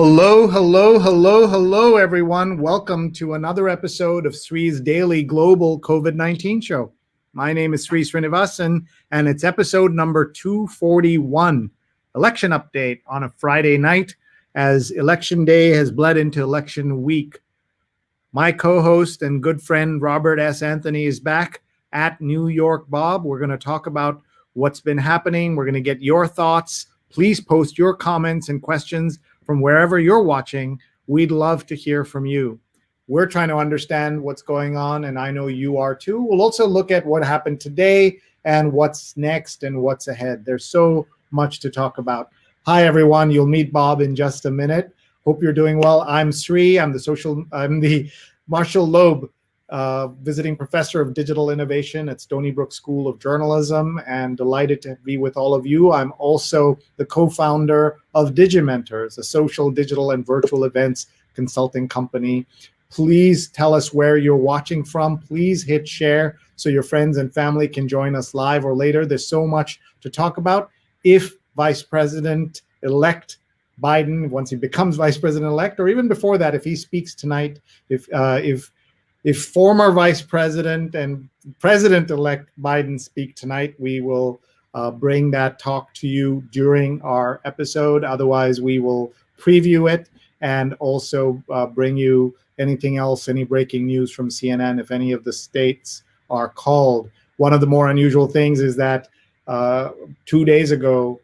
Hello, hello, hello, hello, everyone. Welcome to another episode of Sree's Daily Global COVID-19 Show. My name is Sree Sreenivasan, and it's episode number 241, election update on a Friday night as election day has bled into election week. My co-host and good friend Robert S. Anthony is back at New York Bob. We're going to talk about what's been happening. We're going to get your thoughts. Please post your comments and questions from wherever you're watching. We'd love to hear from you. We're trying to understand what's going on, and I know you are too. We'll also look at what happened today and what's next and what's ahead. There's so much to talk about. Hi, everyone. You'll meet Bob in just a minute. Hope you're doing well. I'm Sree. I'm the Marshall Loeb visiting professor of digital innovation at Stony Brook School of Journalism, and delighted to be with all of you. I'm also the co-founder of Digimentors, a social, digital, and virtual events consulting company. Please tell us where you're watching from. Please hit share so your friends and family can join us live or later. There's so much to talk about. If Vice President-elect Biden, once he becomes Vice President-elect, or even before that, if he speaks tonight, if former Vice President and President-elect Biden speak tonight, we will bring that talk to you during our episode. Otherwise, we will preview it and also bring you anything else, any breaking news from CNN if any of the states are called. One of the more unusual things is that 2 days ago,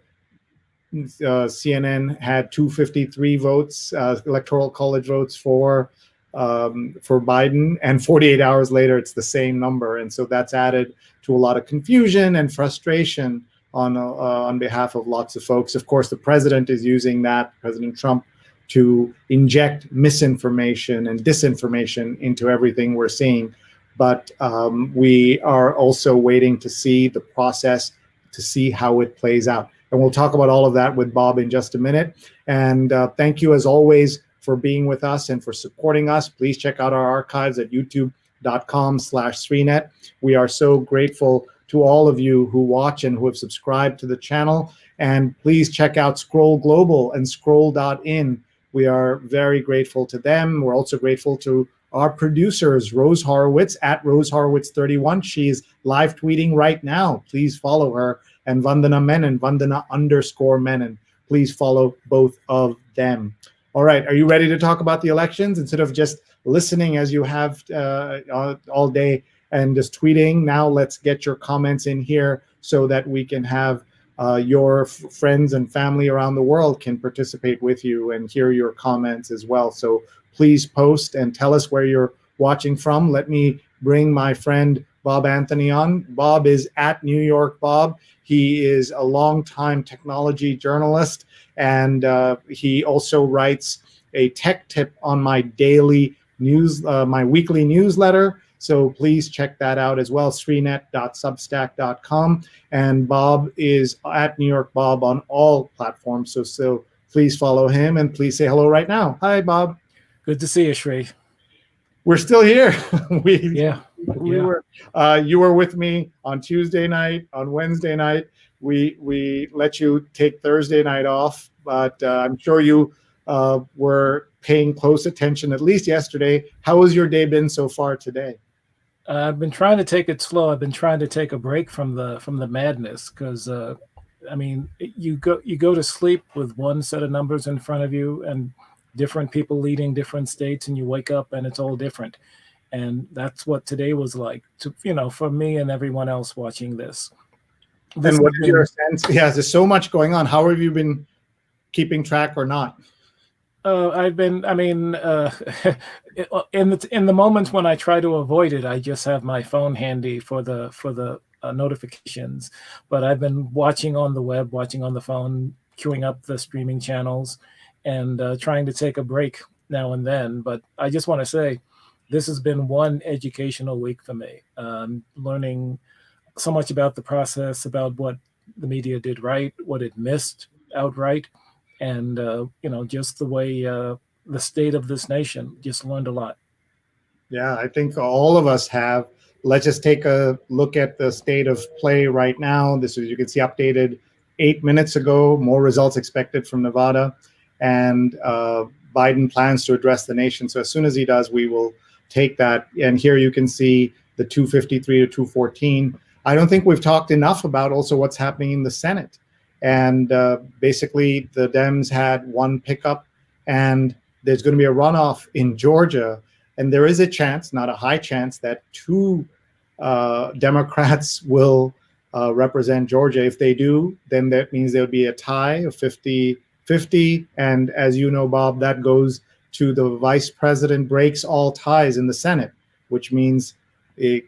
CNN had 253 votes, electoral college votes for Biden, and 48 hours later, it's the same number. And so that's added to a lot of confusion and frustration on behalf of lots of folks. Of course, the president is using that, President Trump, to inject misinformation and disinformation into everything we're seeing. But we are also waiting to see the process, to see how it plays out. And we'll talk about all of that with Bob in just a minute. And thank you, as always, for being with us and for supporting us. Please check out our archives at youtube.com/SreeNet. We are so grateful to all of you who watch and who have subscribed to the channel. And please check out Scroll Global and Scroll.in. We are very grateful to them. We're also grateful to our producers, Rose Horowitz at Rose Horowitz 31. She's live tweeting right now. Please follow her. And Vandana Menon, Vandana_Menon. Please follow both of them. All right, are you ready to talk about the elections instead of just listening as you have all day and just tweeting? Now let's get your comments in here so that we can have your friends and family around the world can participate with you and hear your comments as well. So please post and tell us where you're watching from. Let me bring my friend Bob Anthony on. Bob is at New York Bob. He is a longtime technology journalist, and he also writes a tech tip on my daily news, my weekly newsletter. So please check that out as well, sreenet.substack.com. And Bob is at New York Bob on all platforms. So please follow him and please say hello right now. Hi, Bob. Good to see you, Sree. We're still here. You were with me on Tuesday night, on Wednesday night. We let you take Thursday night off, but I'm sure you were paying close attention, at least yesterday. How has your day been so far today? I've been trying to take it slow. I've been trying to take a break from the madness because I mean, you go to sleep with one set of numbers in front of you and different people leading different states, and you wake up and it's all different. And that's what today was like, for me and everyone else watching this. And what is your sense? Yeah, there's so much going on. How have you been keeping track or not? I've been, in the moments when I try to avoid it, I just have my phone handy for the notifications. But I've been watching on the web, watching on the phone, queuing up the streaming channels, and trying to take a break now and then. But I just want to say, this has been one educational week for me, learning so much about the process, about what the media did right, what it missed outright, and just the way the state of this nation. Just learned a lot. Yeah, I think all of us have. Let's just take a look at the state of play right now. This is, you can see, updated 8 minutes ago. More results expected from Nevada. and Biden plans to address the nation. So as soon as he does, we will take that. And here you can see the 253 to 214. I don't think we've talked enough about also what's happening in the Senate. And basically, the Dems had one pickup, and there's going to be a runoff in Georgia. And there is a chance, not a high chance, that two Democrats will represent Georgia. If they do, then that means there'll be a tie of 50-50. And as you know, Bob, that goes to the vice president breaks all ties in the Senate, which means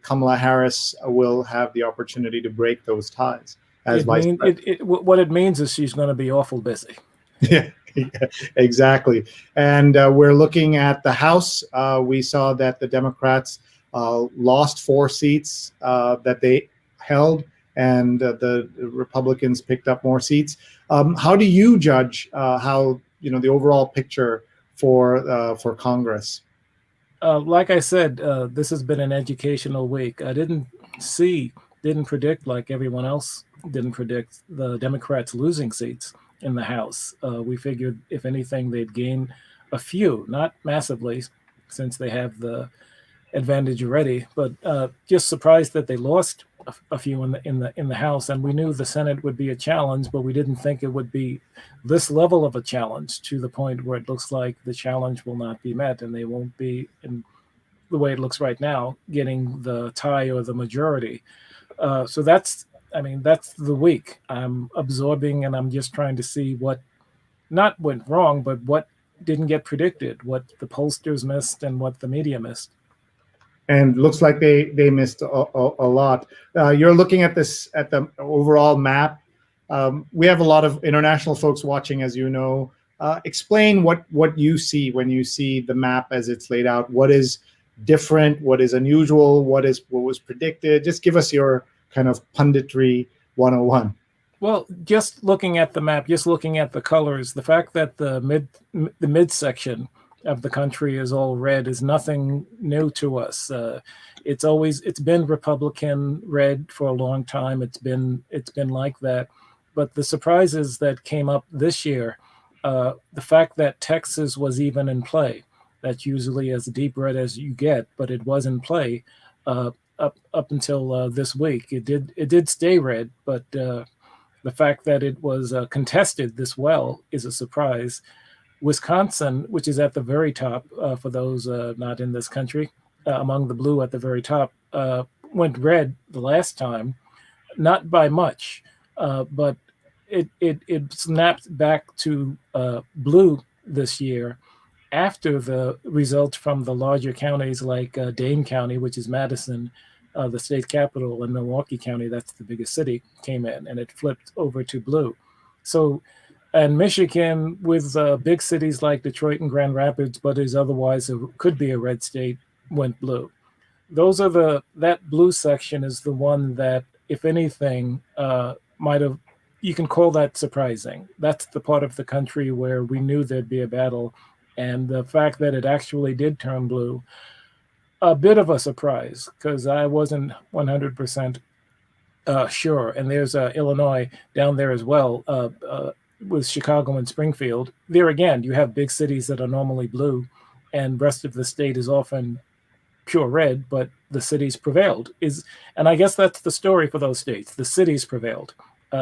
Kamala Harris will have the opportunity to break those ties. What it means is she's going to be awful busy. Yeah, exactly. And we're looking at the House. We saw that the Democrats lost 4 seats that they held, and the Republicans picked up more seats. How do you judge how the overall picture for Congress? Like I said, this has been an educational week. I didn't predict, like everyone else didn't predict, the Democrats losing seats in the House. We figured, if anything, they'd gain a few, not massively, since they have the advantage already. But just surprised that they lost a few in the House, and we knew the Senate would be a challenge, but we didn't think it would be this level of a challenge, to the point where it looks like the challenge will not be met, and they won't be, in the way it looks right now, getting the tie or the majority. So that's the week. I'm absorbing, and I'm just trying to see what not went wrong, but what didn't get predicted, what the pollsters missed and what the media missed. And looks like they missed a lot. You're looking at the overall map. We have a lot of international folks watching, as you know. Explain what you see when you see the map as it's laid out. What is different? What is unusual? What was predicted? Just give us your kind of punditry 101. Well, just looking at the map, just looking at the colors, the fact that the midsection of the country is all red is nothing new to us. It's been Republican red for a long time. It's been like that. But the surprises that came up this year, the fact that Texas was even in play, that's usually as deep red as you get, but it was in play up until this week. It did stay red, but the fact that it was contested this well is a surprise. Wisconsin, which is at the very top, for those not in this country, among the blue at the very top, went red the last time, not by much, but it snapped back to blue this year after the results from the larger counties like Dane County, which is Madison, the state capital, and Milwaukee County, that's the biggest city, came in, and it flipped over to blue. So, and Michigan, with big cities like Detroit and Grand Rapids, but is otherwise could be a red state, went blue. Those are that blue section is the one that, if anything, you can call that surprising. That's the part of the country where we knew there'd be a battle, and the fact that it actually did turn blue, a bit of a surprise, because I wasn't 100% sure. And there's Illinois down there as well, with Chicago and Springfield. There again, you have big cities that are normally blue, and rest of the state is often pure red, but the cities prevailed. And I guess that's the story for those states. The cities prevailed.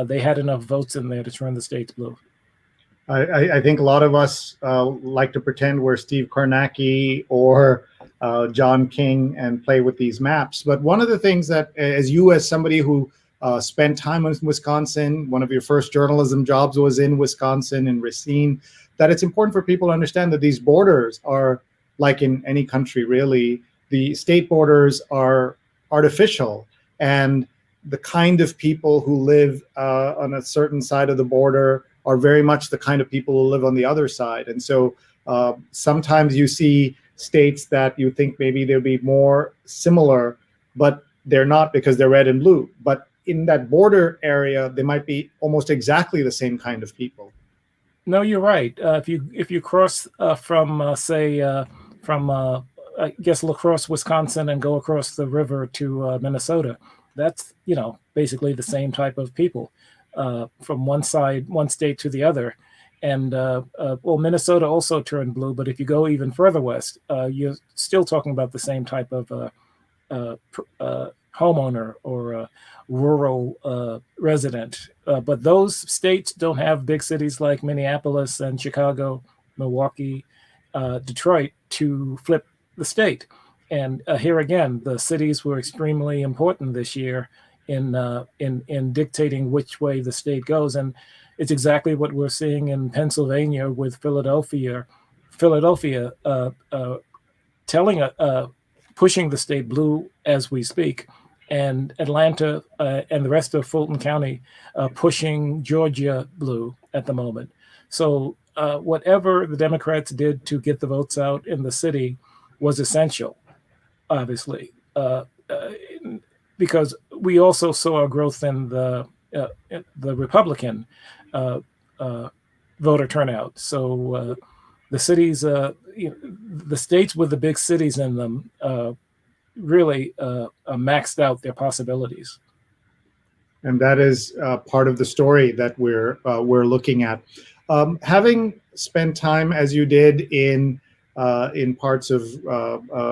They had enough votes in there to turn the states blue. I think a lot of us like to pretend we're Steve Kornacki or John King and play with these maps. But one of the things that, as somebody who spent time in Wisconsin, one of your first journalism jobs was in Wisconsin and Racine, that it's important for people to understand that these borders are, like in any country really, the state borders are artificial, and the kind of people who live on a certain side of the border are very much the kind of people who live on the other side. And so sometimes you see states that you think maybe they'll be more similar, but they're not, because they're red and blue. But in that border area, they might be almost exactly the same kind of people. No, you're right. If you cross from I guess La Crosse, Wisconsin, and go across the river to Minnesota, that's basically the same type of people from one state to the other. And well, Minnesota also turned blue, but if you go even further west, you're still talking about the same type of homeowner or rural resident. But those states don't have big cities like Minneapolis and Chicago, Milwaukee, Detroit to flip the state. And here again, the cities were extremely important this year in dictating which way the state goes. And it's exactly what we're seeing in Pennsylvania with Philadelphia telling pushing the state blue as we speak, and Atlanta and the rest of Fulton County pushing Georgia blue at the moment. So whatever the Democrats did to get the votes out in the city was essential, obviously, because we also saw a growth in the Republican voter turnout. So the cities, the states with the big cities in them, really maxed out their possibilities. And that is part of the story that we're looking at. Having spent time as you did in parts of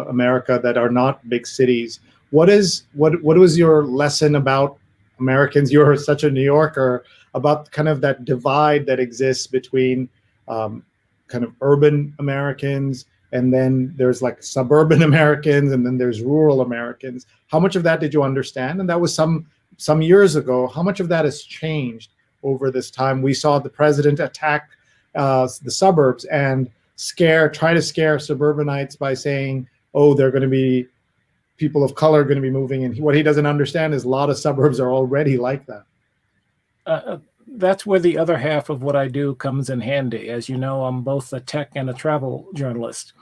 America that are not big cities, what was your lesson about Americans? You're such a New Yorker, about kind of that divide that exists between kind of urban Americans, and then there's like suburban Americans, and then there's rural Americans. How much of that did you understand? And that was some years ago. How much of that has changed over this time? We saw the president attack the suburbs and try to scare suburbanites by saying, oh, they're going to be people of color going to be moving. And what he doesn't understand is a lot of suburbs are already like that. That's where the other half of what I do comes in handy. As you know, I'm both a tech and a travel journalist.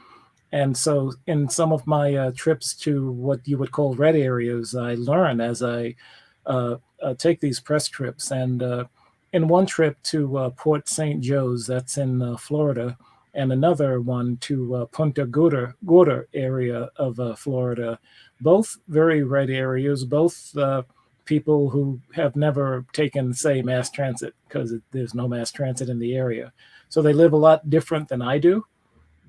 And so in some of my trips to what you would call red areas, I learn as I take these press trips. And in one trip to Port St. Joe's, that's in Florida, and another one to Punta Gorda area of Florida, both very red areas, both people who have never taken, say, mass transit, because there's no mass transit in the area. So they live a lot different than I do.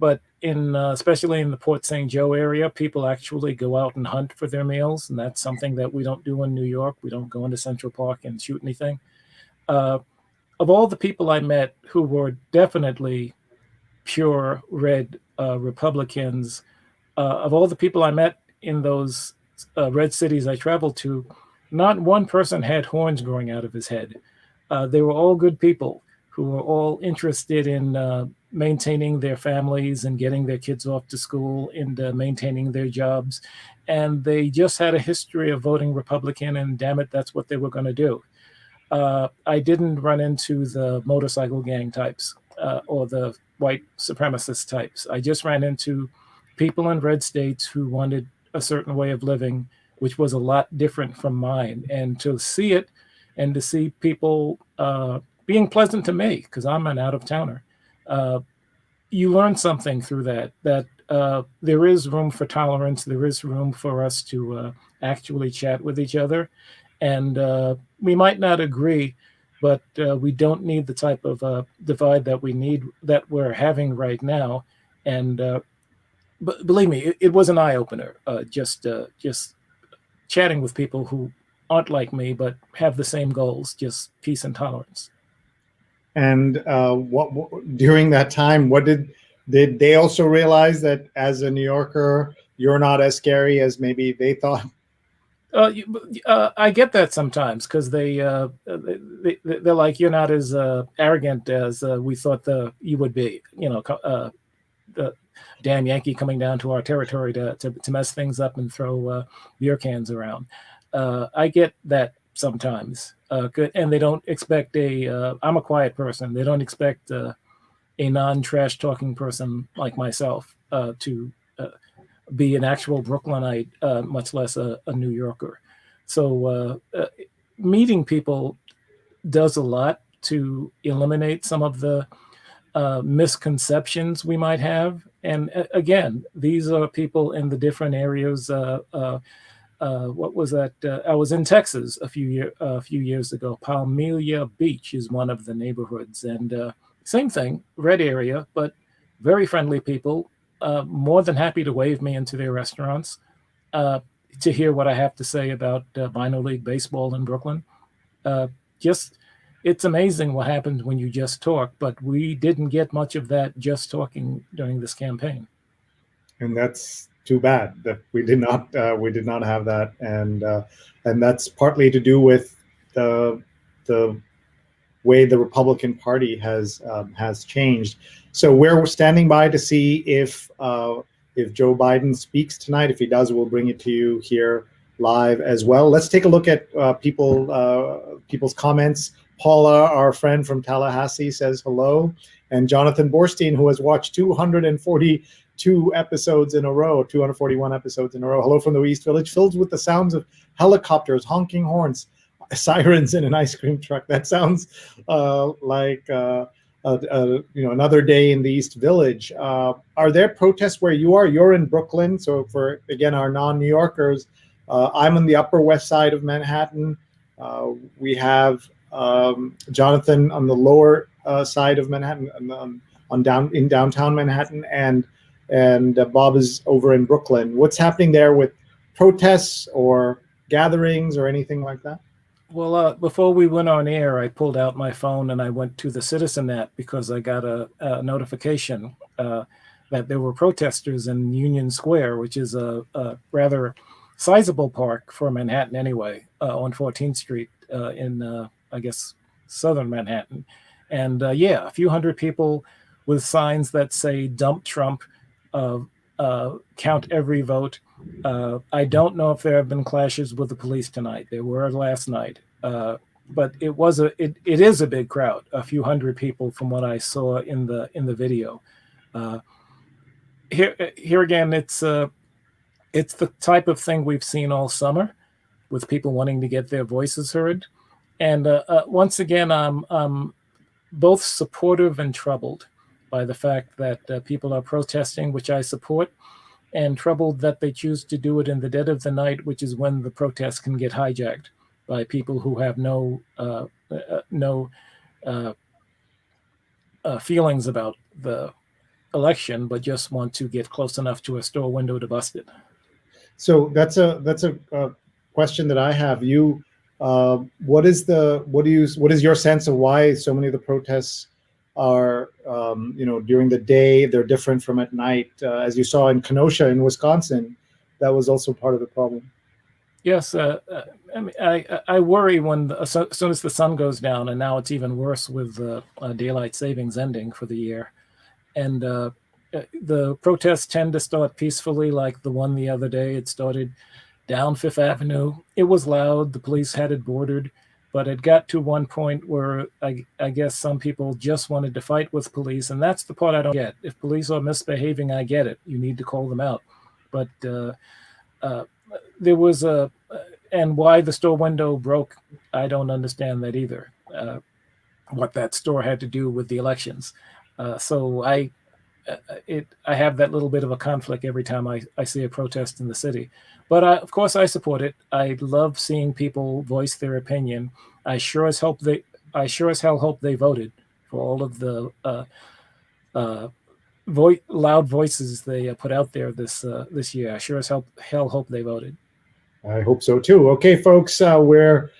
But especially in the Port St. Joe area, people actually go out and hunt for their meals, and that's something that we don't do in New York. We don't go into Central Park and shoot anything. Of all the people I met who were definitely pure red Republicans, of all the people I met in those red cities I traveled to, not one person had horns growing out of his head. They were all good people who were all interested in maintaining their families and getting their kids off to school and maintaining their jobs. And they just had a history of voting Republican, and damn it, that's what they were going to do. I didn't run into the motorcycle gang types or the white supremacist types. I just ran into people in red states who wanted a certain way of living, which was a lot different from mine. And to see it and to see people being pleasant to me, because I'm an out-of-towner, you learn something through that there is room for tolerance. There is room for us to actually chat with each other. And we might not agree, but we don't need the type of divide that we're having right now. And but believe me, it was an eye-opener, just chatting with people who aren't like me, but have the same goals, just peace and tolerance. And what during that time, what did they also realize that as a New Yorker, you're not as scary as maybe they thought? I get that sometimes, because they're like, you're not as arrogant as we thought you would be. You know, the damn Yankee coming down to our territory to mess things up and throw beer cans around. I get that sometimes. Good, and they don't expect I'm a quiet person. They don't expect a non-trash talking person like myself to be an actual Brooklynite, much less a New Yorker. So meeting people does a lot to eliminate some of the misconceptions we might have. And again, these are people in the different areas. What was that? I was in Texas a few years ago. Palmyra Beach is one of the neighborhoods, and Same thing, red area, but very friendly people, more than happy to wave me into their restaurants, uh, to hear what I have to say about minor league baseball in Brooklyn. Uh, just, it's amazing what happens when you just talk, but we didn't get much of that just talking during this campaign. And that's too bad that we did not have that, and that's partly to do with the way the Republican Party has changed. So we're standing by to see if Joe Biden speaks tonight. If he does, we'll bring it to you here live as well. Let's take a look at people's comments. Paula, our friend from Tallahassee, says hello, and Jonathan Borstein, who has watched 242 episodes in a row, 241 episodes in a row. Hello from the East Village, filled with the sounds of helicopters, honking horns, sirens, in an ice cream truck. That sounds like another day in the East Village. Are there protests where you are? You're in Brooklyn, so for again our non-New Yorkers, I'm on the Upper West Side of Manhattan. We have Jonathan on the lower side of Manhattan, in downtown Manhattan, and Bob is over in Brooklyn. What's happening there with protests or gatherings or anything like that? Well, before we went on air, I pulled out my phone and I went to the Citizen app because I got a notification that there were protesters in Union Square, which is a rather sizable park for Manhattan anyway, on 14th Street in, I guess, southern Manhattan. And yeah, a few hundred people with signs that say "Dump Trump," count every vote. I don't know if there have been clashes with the police tonight. There were last night, but it is a big crowd, a few hundred people from what I saw in the video. Here again, it's the type of thing we've seen all summer, with people wanting to get their voices heard. And once again, I'm both supportive and troubled by the fact that people are protesting, which I support, and troubled that they choose to do it in the dead of the night, which is when the protests can get hijacked by people who have no feelings about the election, but just want to get close enough to a store window to bust it. So that's a question that I have. What is your sense of why so many of the protests are during the day? They're different from at night, as you saw in Kenosha in Wisconsin. That was also part of the problem. Yes, I worry when as soon as the sun goes down, and now it's even worse with daylight savings ending for the year, and the protests tend to start peacefully, like the one the other day. It started down Fifth Avenue. It was loud. The police had it bordered. But it got to one point where I guess some people just wanted to fight with police, and that's the part I don't get. If police are misbehaving, I get it. You need to call them out. But there was and why the store window broke, I don't understand that either. What that store had to do with the elections. So I have that little bit of a conflict every time I see a protest in the city. But of course, I support it. I love seeing people voice their opinion. I sure as hell hope they voted for all of the loud voices they put out there this year. I sure as hell hope they voted. I hope so too. Okay, folks, we're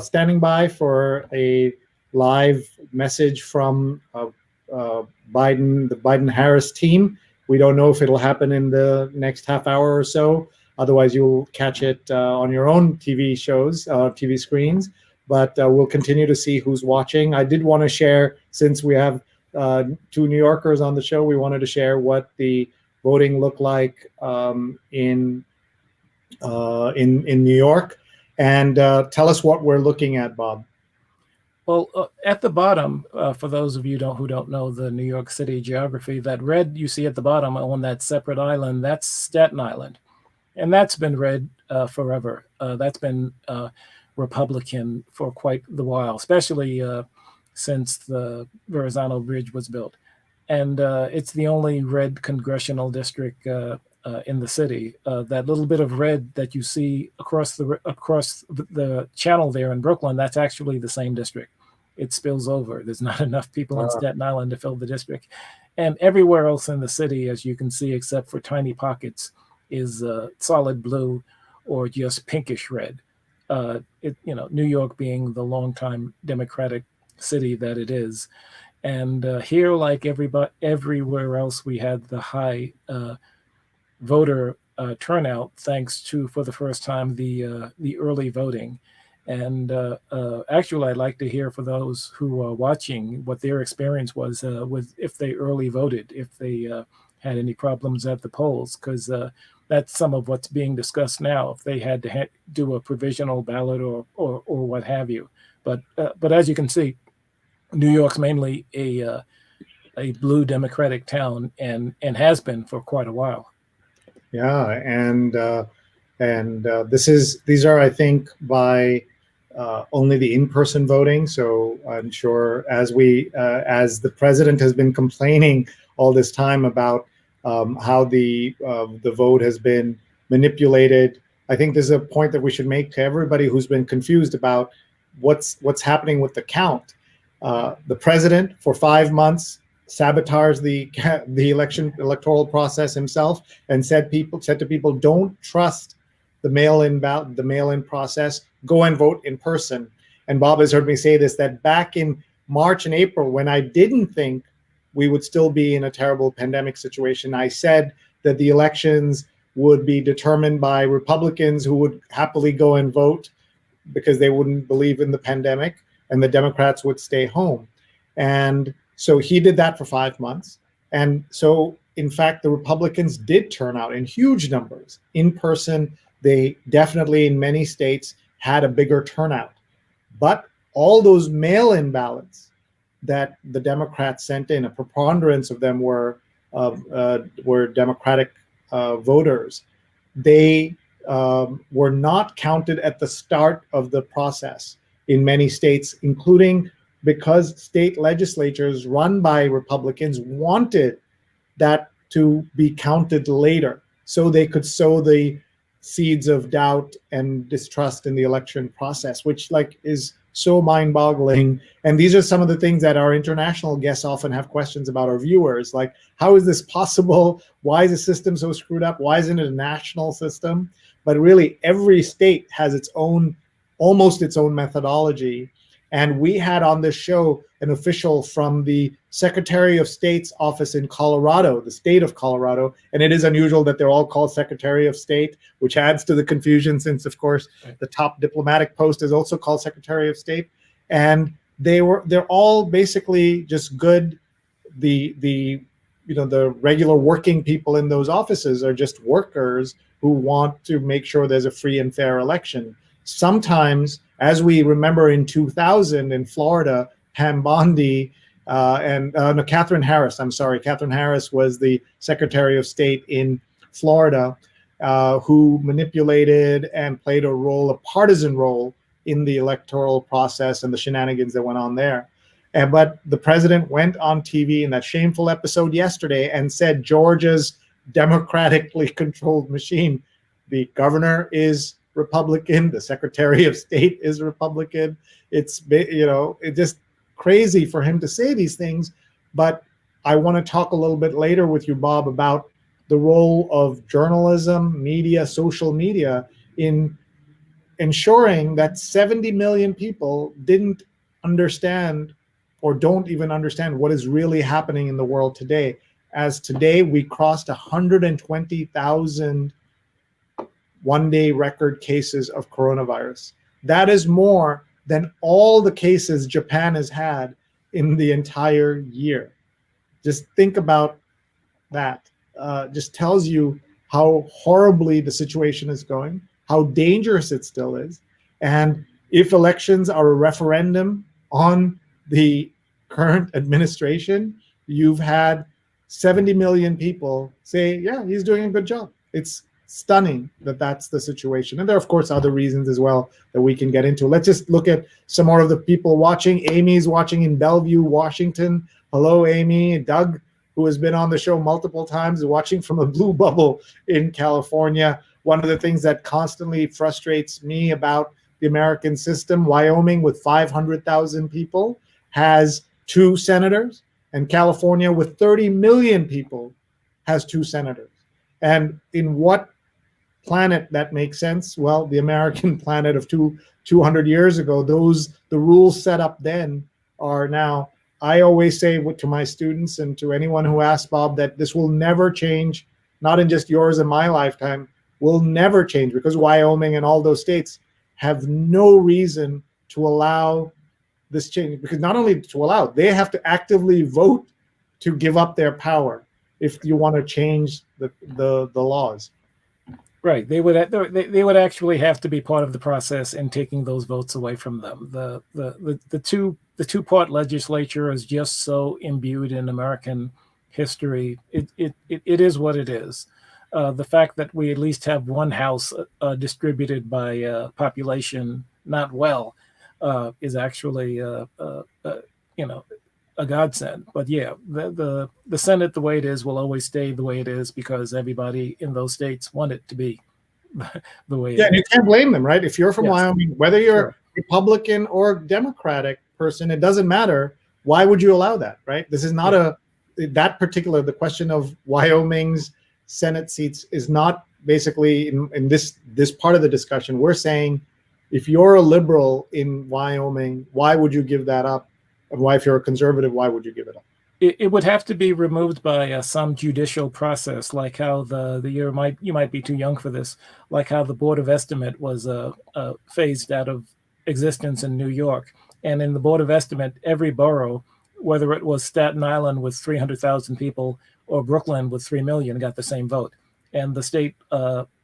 standing by for a live message from the Biden-Harris team. We don't know if it'll happen in the next half hour or so. Otherwise, you'll catch it on your own TV shows, TV screens. But we'll continue to see who's watching. I did want to share, since we have two New Yorkers on the show, we wanted to share what the voting looked like in New York, and tell us what we're looking at, Bob. Well, at the bottom, for those of you who don't know the New York City geography, that red you see at the bottom on that separate island, that's Staten Island. And that's been red forever. That's been Republican for quite the while, especially since the Verrazano Bridge was built. And it's the only red congressional district in the city. That little bit of red that you see across the channel there in Brooklyn, that's actually the same district. it spills over. There's not enough people in Staten Island to fill the district. And everywhere else in the city, as you can see, except for tiny pockets, is solid blue or just pinkish red. New York being the longtime Democratic city that it is. And here, like everywhere else, we had the high voter turnout, thanks to, for the first time, the early voting. And actually, I'd like to hear for those who are watching what their experience was with if they early voted, if they had any problems at the polls, because that's some of what's being discussed now. If they had to do a provisional ballot or what have you. But as you can see, New York's mainly a blue Democratic town and has been for quite a while. Yeah, and these are, I think, by only the in-person voting. So I'm sure as the president has been complaining all this time about how the vote has been manipulated, I think there's a point that we should make to everybody who's been confused about what's happening with the count. The president for 5 months sabotaged the electoral process himself and said to people, don't trust the mail-in process, go and vote in person. And Bob has heard me say this, that back in March and April, when I didn't think we would still be in a terrible pandemic situation, I said that the elections would be determined by Republicans who would happily go and vote because they wouldn't believe in the pandemic, and the Democrats would stay home. And so he did that for 5 months. And so, in fact, the Republicans did turn out in huge numbers. In person, they definitely, in many states, had a bigger turnout. But all those mail-in ballots that the Democrats sent in, a preponderance of them were Democratic voters. They were not counted at the start of the process in many states, including because state legislatures run by Republicans wanted that to be counted later so they could sow the seeds of doubt and distrust in the election process, which is so mind-boggling. And these are some of the things that our international guests often have questions about our viewers, like, how is this possible? Why is the system so screwed up? Why isn't it a national system? But really, every state has almost its own methodology. And we had on this show an official from the Secretary of State's office in Colorado, the state of Colorado. And it is unusual that they're all called Secretary of State, which adds to the confusion since, of course, the top diplomatic post is also called Secretary of State. And they're all basically just good. The regular working people in those offices are just workers who want to make sure there's a free and fair election. Sometimes, as we remember in 2000 in Florida, Pam Bondi Catherine Harris, Catherine Harris was the Secretary of State in Florida, who manipulated and played a partisan role in the electoral process and the shenanigans that went on there. But the president went on TV in that shameful episode yesterday and said Georgia's democratically controlled machine, the governor is Republican, the Secretary of State is Republican. It's just crazy for him to say these things. But I want to talk a little bit later with you, Bob, about the role of journalism, media, social media in ensuring that 70 million people didn't understand or don't even understand what is really happening in the world today. As today we crossed 120,000 one-day record cases of coronavirus. That is more than all the cases Japan has had in the entire year. Just think about that. Just tells you how horribly the situation is going, how dangerous it still is. And if elections are a referendum on the current administration, you've had 70 million people say, yeah, he's doing a good job. It's stunning that that's the situation. And there are, of course, other reasons as well that we can get into. Let's just look at some more of the people watching. Amy's watching in Bellevue, Washington. Hello, Amy. Doug, who has been on the show multiple times, is watching from a blue bubble in California. One of the things that constantly frustrates me about the American system, Wyoming with 500,000 people, has 2 senators, and California, with 30 million people, has 2 senators. And in what planet that makes sense? Well, the American planet of 200 years ago, the rules set up then are now. I always say to my students and to anyone who asks, Bob, that this will never change, not in just yours and my lifetime, will never change, because Wyoming and all those states have no reason to allow this change, because not only to allow, they have to actively vote to give up their power if you want to change the laws. Right. They would actually have to be part of the process in taking those votes away from them. The two-part legislature is just so imbued in American history. It is what it is. The fact that we at least have one house distributed by population, not well, is actually a godsend. But yeah, the Senate, the way it is, will always stay the way it is, because everybody in those states want it to be the way it is. And you can't blame them, right? If you're from Wyoming, whether you're Sure. Republican or Democratic person, it doesn't matter. Why would you allow that, right? This is not the question of Wyoming's Senate seats is not basically in this part of the discussion. We're saying, if you're a liberal in Wyoming, why would you give that up? And why, if you're a conservative, why would you give it up? It would have to be removed by some judicial process, like how you might be too young for this, like how the Board of Estimate was phased out of existence in New York. And in the Board of Estimate, every borough, whether it was Staten Island with 300,000 people or Brooklyn with 3 million, got the same vote. And the state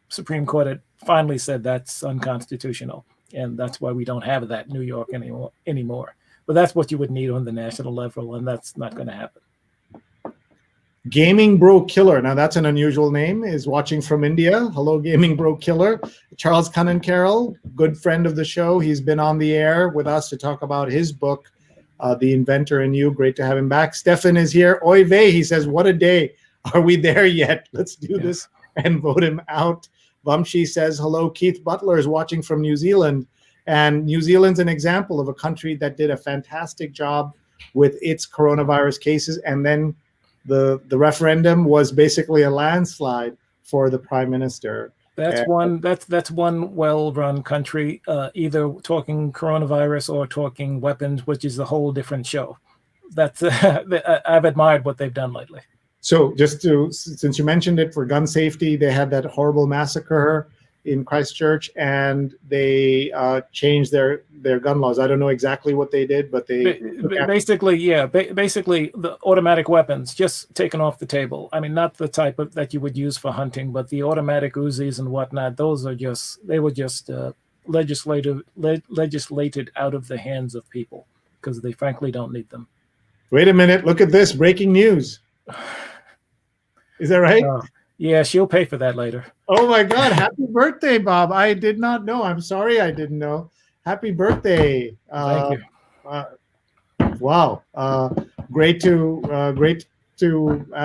Supreme Court had finally said that's unconstitutional. And that's why we don't have that in New York anymore. But that's what you would need on the national level, and that's not going to happen. Gaming Bro Killer, now that's an unusual name, is watching from India. Hello, Gaming Bro Killer. Charles Cunnincarroll, good friend of the show. He's been on the air with us to talk about his book, The Inventor in You. Great to have him back. Stefan is here. Oy vey, he says, what a day. Are we there yet? Let's do this and vote him out. Vamshi says, hello, Keith Butler is watching from New Zealand. And New Zealand's an example of a country that did a fantastic job with its coronavirus cases. And then the referendum was basically a landslide for the prime minister. That's one well-run country, either talking coronavirus or talking weapons, which is a whole different show. That's I've admired what they've done lately. So since you mentioned it, for gun safety, they had that horrible massacre in Christchurch, and they changed their gun laws. I don't know exactly what they did, but they basically the automatic weapons just taken off the table. I mean, not the type of that you would use for hunting, but the automatic Uzis and whatnot. Those are they were just legislated out of the hands of people, because they frankly don't need them. Wait a minute! Look at this breaking news. Is that right? Yeah, she'll pay for that later. Oh my God! Happy birthday, Bob! I did not know. I'm sorry, I didn't know. Happy birthday! Thank you. Wow, great to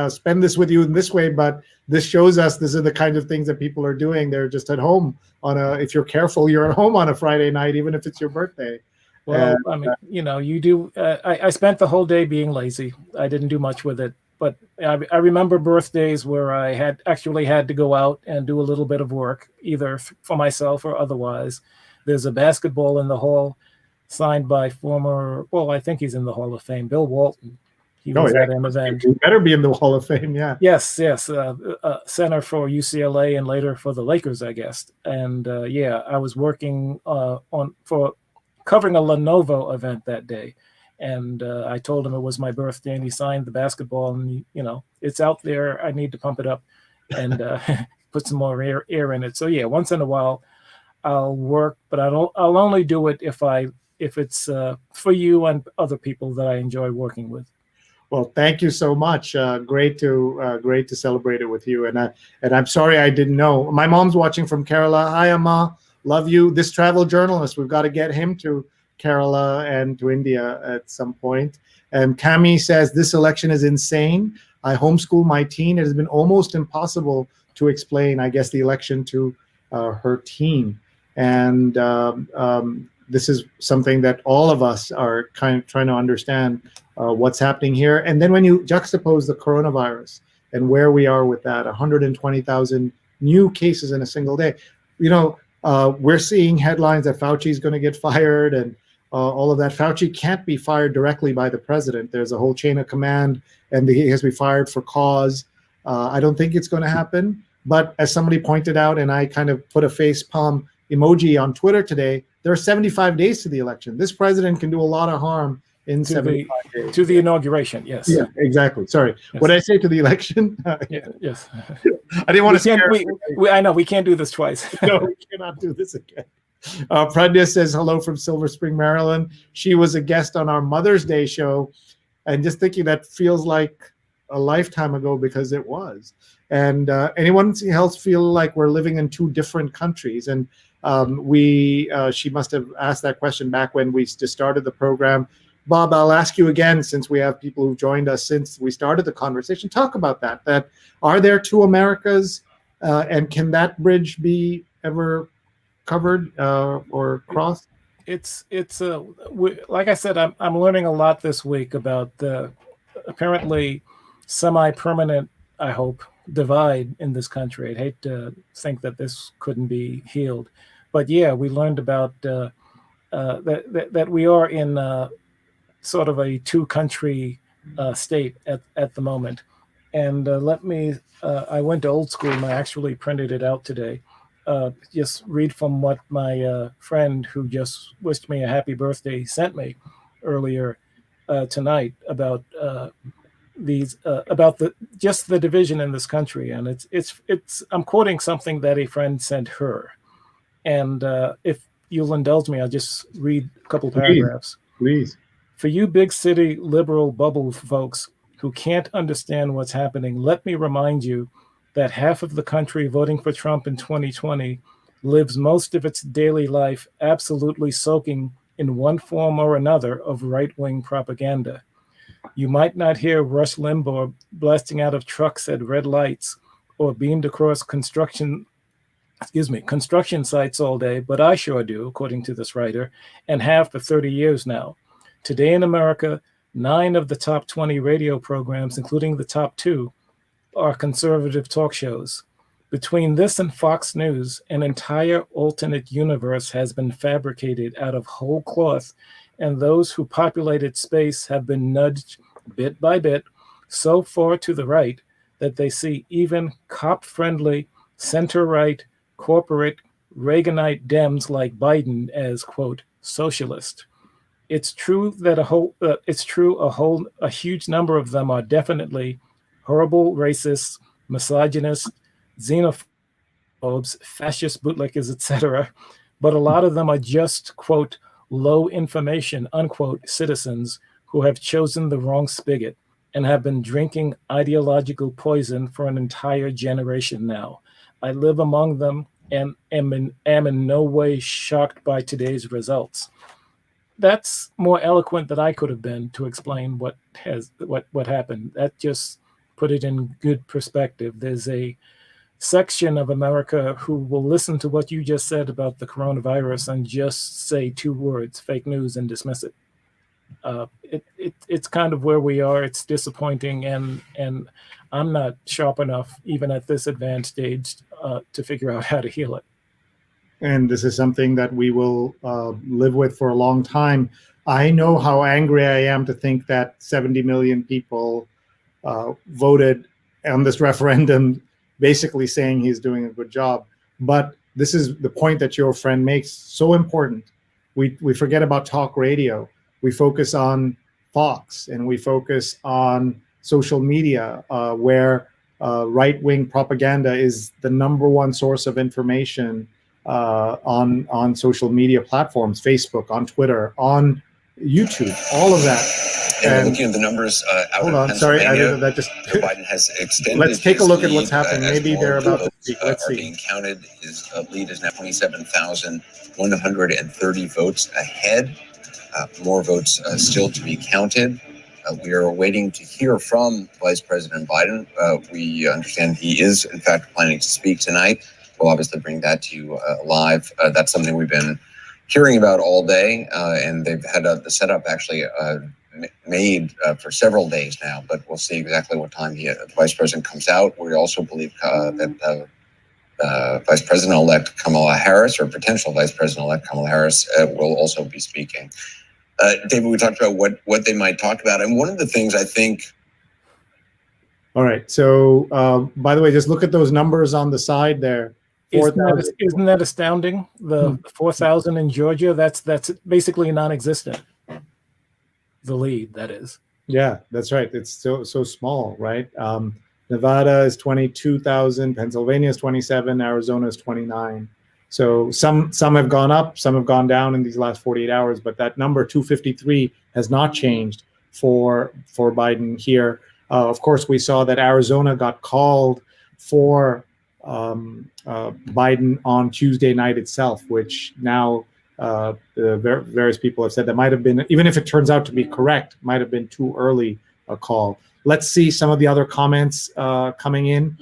spend this with you in this way. But this shows us these are the kind of things that people are doing. They're just at home if you're careful, you're at home on a Friday night, even if it's your birthday. Well, I mean, you do. I spent the whole day being lazy. I didn't do much with it. But I remember birthdays where I had to go out and do a little bit of work, either for myself or otherwise. There's a basketball in the hall signed by I think he's in the Hall of Fame, Bill Walton. He was at an event. He better be in the Hall of Fame, yeah. Yes. Center for UCLA and later for the Lakers, I guess. And I was working for covering a Lenovo event that day. And I told him it was my birthday, and he signed the basketball, and it's out there. I need to pump it up and put some more air in it. So yeah, once in a while I'll work, but I'll only do it if it's for you and other people that I enjoy working with. Well, thank you so much. Great to celebrate it with you. And I'm sorry I didn't know. My mom's watching from Kerala. Hi, Amma. Love you. This travel journalist, we've got to get him to Kerala and to India at some point. And Cami says, this election is insane. I homeschool my teen. It has been almost impossible to explain, I guess, the election to her teen. And this is something that all of us are kind of trying to understand what's happening here. And then when you juxtapose the coronavirus and where we are with that, 120,000 new cases in a single day, we're seeing headlines that Fauci is going to get fired and all of that. Fauci can't be fired directly by the president. There's a whole chain of command, and he has to be fired for cause. I don't think it's going to happen. But as somebody pointed out, and I kind of put a face palm emoji on Twitter today, there are 75 days to the election. This president can do a lot of harm in 75 days. To the inauguration, yes. Yeah, exactly. Sorry. Yes. What did I say, to the election? Yeah, yes. I didn't want to scare I know, we can't do this twice. No, we cannot do this again. Pradya says hello from Silver Spring, Maryland. She was a guest on our Mother's Day show, and just thinking that feels like a lifetime ago, because it was. And anyone else feel like we're living in two different countries? And she must have asked that question back when we just started the program. Bob, I'll ask you again, since we have people who've joined us since we started the conversation. Talk about that are there two Americas, and can that bridge be ever covered or crossed? It's like I said, I'm learning a lot this week about the apparently semi-permanent, I hope, divide in this country. I'd hate to think that this couldn't be healed, but yeah, we learned about that we are in sort of a two-country state at the moment. And I went to old school and I actually printed it out today. Just read from what my friend who just wished me a happy birthday sent me earlier tonight about the division in this country. And it's I'm quoting something that a friend sent her. And if you'll indulge me, I'll just read a couple paragraphs. Please. For you big city liberal bubble folks who can't understand what's happening, let me remind you that half of the country voting for Trump in 2020 lives most of its daily life absolutely soaking in one form or another of right-wing propaganda. You might not hear Rush Limbaugh blasting out of trucks at red lights or beamed across construction sites all day, but I sure do, according to this writer, and have for 30 years now. Today in America, 9 of the top 20 radio programs, including the top 2, are conservative talk shows. Between this and Fox News, an entire alternate universe has been fabricated out of whole cloth, and those who populated space have been nudged bit by bit so far to the right that they see even cop-friendly, center-right, corporate, Reaganite Dems like Biden as, quote, socialist. It's true that a huge number of them are definitely horrible racists, misogynists, xenophobes, fascist bootlickers, etc. But a lot of them are just, quote, low information, unquote, citizens who have chosen the wrong spigot and have been drinking ideological poison for an entire generation now. I live among them and am in no way shocked by today's results. That's more eloquent than I could have been to explain what happened. That just put it in good perspective. There's a section of America who will listen to what you just said about the coronavirus and just say 2 words, fake news, and dismiss it. It's kind of where we are. It's disappointing, and I'm not sharp enough, even at this advanced stage, to figure out how to heal it. And this is something that we will live with for a long time. I know how angry I am to think that 70 million people voted on this referendum, basically saying he's doing a good job. But this is the point that your friend makes, so important. We forget about talk radio. We focus on Fox, and we focus on social media, where right-wing propaganda is the number one source of information on social media platforms, Facebook, on Twitter, on YouTube, all of that. And looking at the numbers out hold of on, sorry, Pennsylvania, Joe Biden has extended. Let's take a look at what's happening. As Maybe they're about to speak. Let's see. Being counted. His lead is now 27,130 votes ahead. More votes still to be counted. We are waiting to hear from Vice President Biden. We understand he is, in fact, planning to speak tonight. We'll obviously bring that to you live. That's something we've been hearing about all day, and they've had the setup actually made for several days now. But we'll see exactly what time the vice president comes out. We also believe that Vice President-elect Kamala Harris, or potential Vice President-elect Kamala Harris, will also be speaking. David, we talked about what they might talk about, and one of the things I think. All right. So, by the way, just look at those numbers on the side there. Isn't that astounding? The 4,000 in Georgia, that's basically non-existent. The lead, that is. Yeah, that's right. It's so small, right? Nevada is 22,000, Pennsylvania is 27, Arizona is 29. So some have gone up, some have gone down in these last 48 hours, but that number 253 has not changed for Biden here. Of course, we saw that Arizona got called for Biden on Tuesday night itself, which now various people have said that might have been, even if it turns out to be correct, might have been too early a call. Let's see some of the other comments coming in.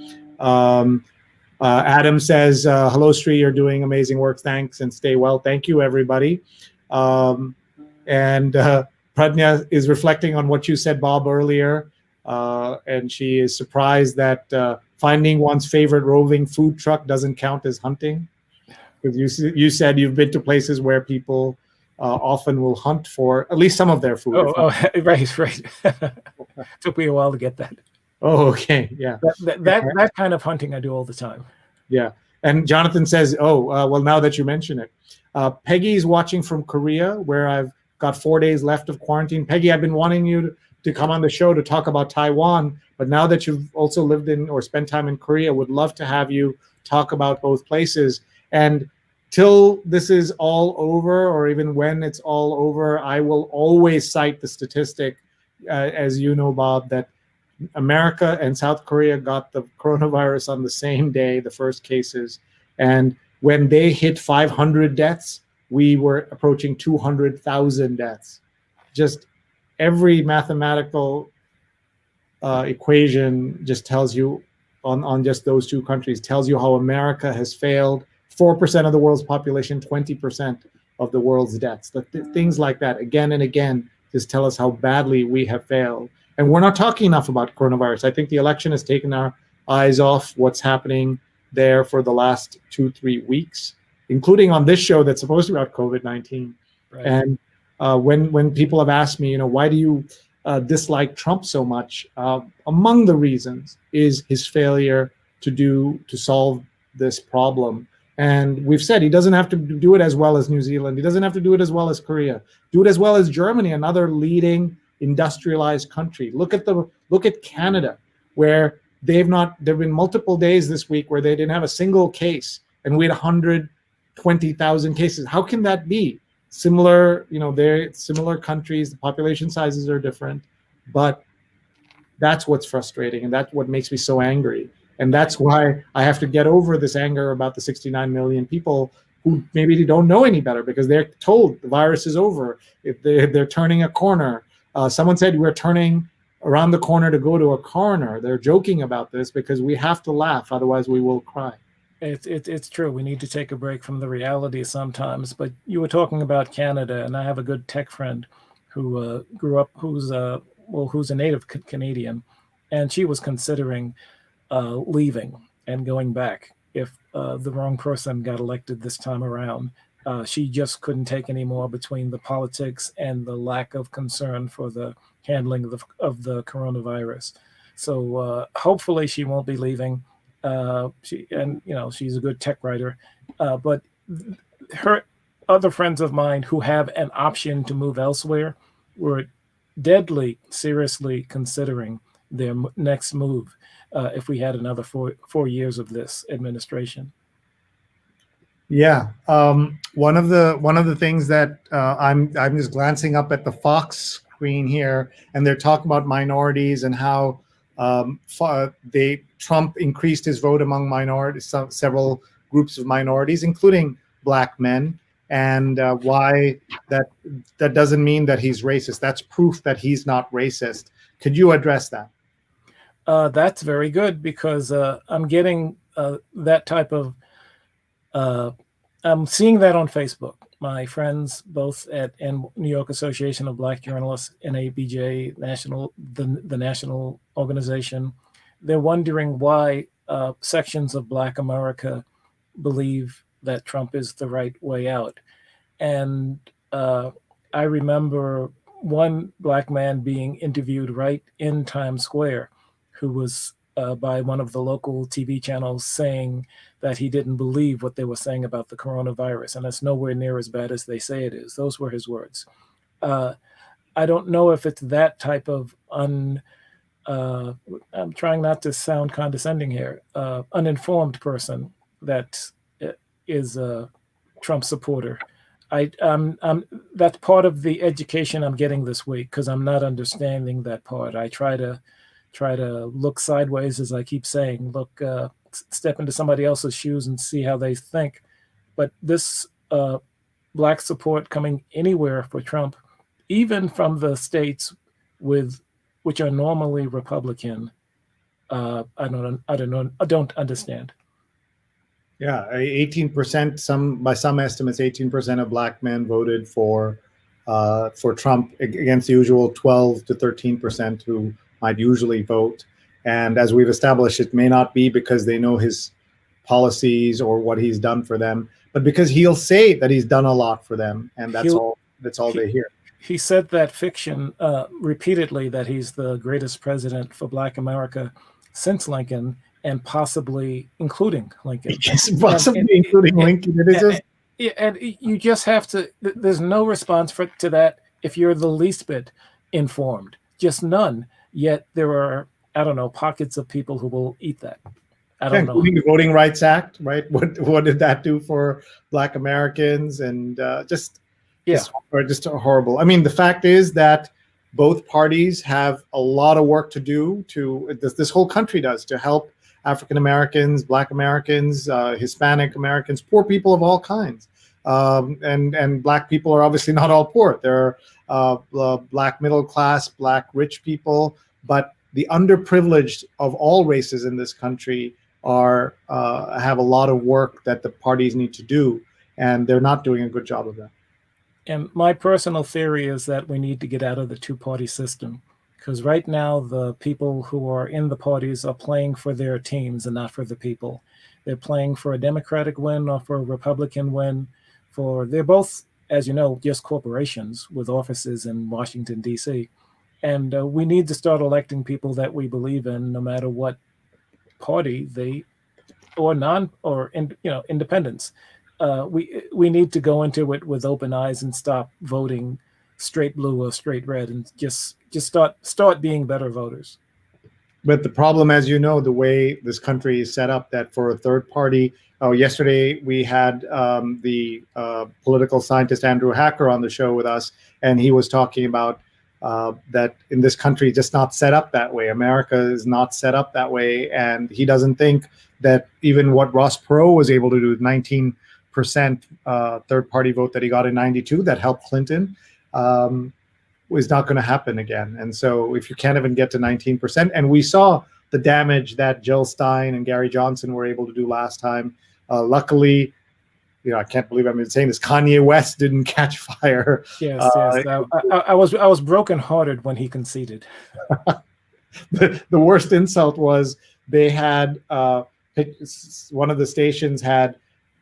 Adam says, hello, Sree, you're doing amazing work. Thanks and stay well. Thank you, everybody. And Pradnya is reflecting on what you said, Bob, earlier. And she is surprised that finding one's favorite roving food truck doesn't count as hunting. Because you said you've been to places where people often will hunt for at least some of their food. Right. Took me a while to get that. Oh, okay, yeah. That kind of hunting I do all the time. Yeah, and Jonathan says, well, now that you mention it, Peggy's watching from Korea, where I've got 4 days left of quarantine. Peggy, I've been wanting you to come on the show to talk about Taiwan, but now that you've also lived in or spent time in Korea, would love to have you talk about both places. And till this is all over, or even when it's all over, I will always cite the statistic, as you know, Bob, that America and South Korea got the coronavirus on the same day, the first cases. And when they hit 500 deaths, we were approaching 200,000 deaths. Just every mathematical equation just tells you on just those two countries, tells you how America has failed. 4% of the world's population, 20% of the world's deaths. Things like that again and again just tell us how badly we have failed. And we're not talking enough about coronavirus. I think the election has taken our eyes off what's happening there for the last 2-3 weeks, including on this show that's supposed to be about COVID-19. Right. And when people have asked me, why do you dislike Trump so much? Among the reasons is his failure to solve this problem. And we've said he doesn't have to do it as well as New Zealand. He doesn't have to do it as well as Korea. Do it as well as Germany, another leading industrialized country. Look at Canada, where there've been multiple days this week where they didn't have a single case, and we had 120,000 cases. How can that be? Similar, they're similar countries, the population sizes are different, but that's what's frustrating, and that's what makes me so angry. And that's why I have to get over this anger about the 69 million people who maybe don't know any better, because they're told the virus is over. If they're turning a corner. Someone said we're turning around the corner to go to a coroner. They're joking about this because we have to laugh, otherwise we will cry. It's true. We need to take a break from the reality sometimes. But you were talking about Canada, and I have a good tech friend who grew up, who's a native Canadian, and she was considering leaving and going back if the wrong person got elected this time around. She just couldn't take any more between the politics and the lack of concern for the handling of the coronavirus. So hopefully she won't be leaving. She's a good tech writer, but her other friends of mine who have an option to move elsewhere were deadly seriously considering their next move if we had another 4 years of this administration. Yeah, one of the things that I'm just glancing up at the Fox screen here, and they're talking about minorities and how Trump increased his vote among minorities, several groups of minorities, including Black men, and why that doesn't mean that he's racist. That's proof that he's not racist. Could you address that? That's very good, because I'm getting that type of. I'm seeing that on Facebook. my friends both at New York Association of Black Journalists, NABJ, the national organization, they're wondering why sections of Black America believe that Trump is the right way out. And I remember one Black man being interviewed right in Times Square, who was by one of the local TV channels saying that he didn't believe what they were saying about the coronavirus, and it's nowhere near as bad as they say it is. Those were his words. I don't know if it's that type of I'm trying not to sound condescending here, uninformed person that is a Trump supporter. That's part of the education I'm getting this week, because I'm not understanding that part. I try to look sideways, as I keep saying, step into somebody else's shoes and see how they think. But this Black support coming anywhere for Trump, even from the states which are normally Republican, I don't understand. Yeah, 18%. By some estimates, 18% of Black men voted for Trump against the usual 12 to 13% who might usually vote. And as we've established, it may not be because they know his policies or what he's done for them, but because he'll say that he's done a lot for them, and that's all they hear. He said that fiction repeatedly, that he's the greatest president for Black America since Lincoln, and possibly including Lincoln. Yes, possibly including Lincoln. And you just have to, there's no response to that if you're the least bit informed, just none. Yet there are, I don't know, pockets of people who will eat that. I don't know. Including the Voting Rights Act, right? What did that do for Black Americans? And just horrible. I mean, the fact is that both parties have a lot of work to do this whole country does, to help African Americans, Black Americans, Hispanic Americans, poor people of all kinds. And Black people are obviously not all poor. There are Black middle class, Black rich people, but the underprivileged of all races in this country have a lot of work that the parties need to do, and they're not doing a good job of that. And my personal theory is that we need to get out of the two-party system, because right now the people who are in the parties are playing for their teams and not for the people. They're playing for a Democratic win or for a Republican win. They're both, as you know, just corporations with offices in Washington, D.C. And we need to start electing people that we believe in, no matter what party independents. We need to go into it with open eyes and stop voting straight blue or straight red, and just start being better voters. But the problem, as you know, the way this country is set up, that for a third party, yesterday we had the political scientist Andrew Hacker on the show with us, and he was talking about that in this country, just not set up that way. America is not set up that way, and he doesn't think that even what Ross Perot was able to do, 19% third-party vote that he got in '92 that helped Clinton, is not going to happen again. And so if you can't even get to 19%, and we saw the damage that Jill Stein and Gary Johnson were able to do last time. Luckily, I can't believe I'm saying this, Kanye West didn't catch fire. Yes. I was brokenhearted when he conceded. The worst insult was they had one of the stations had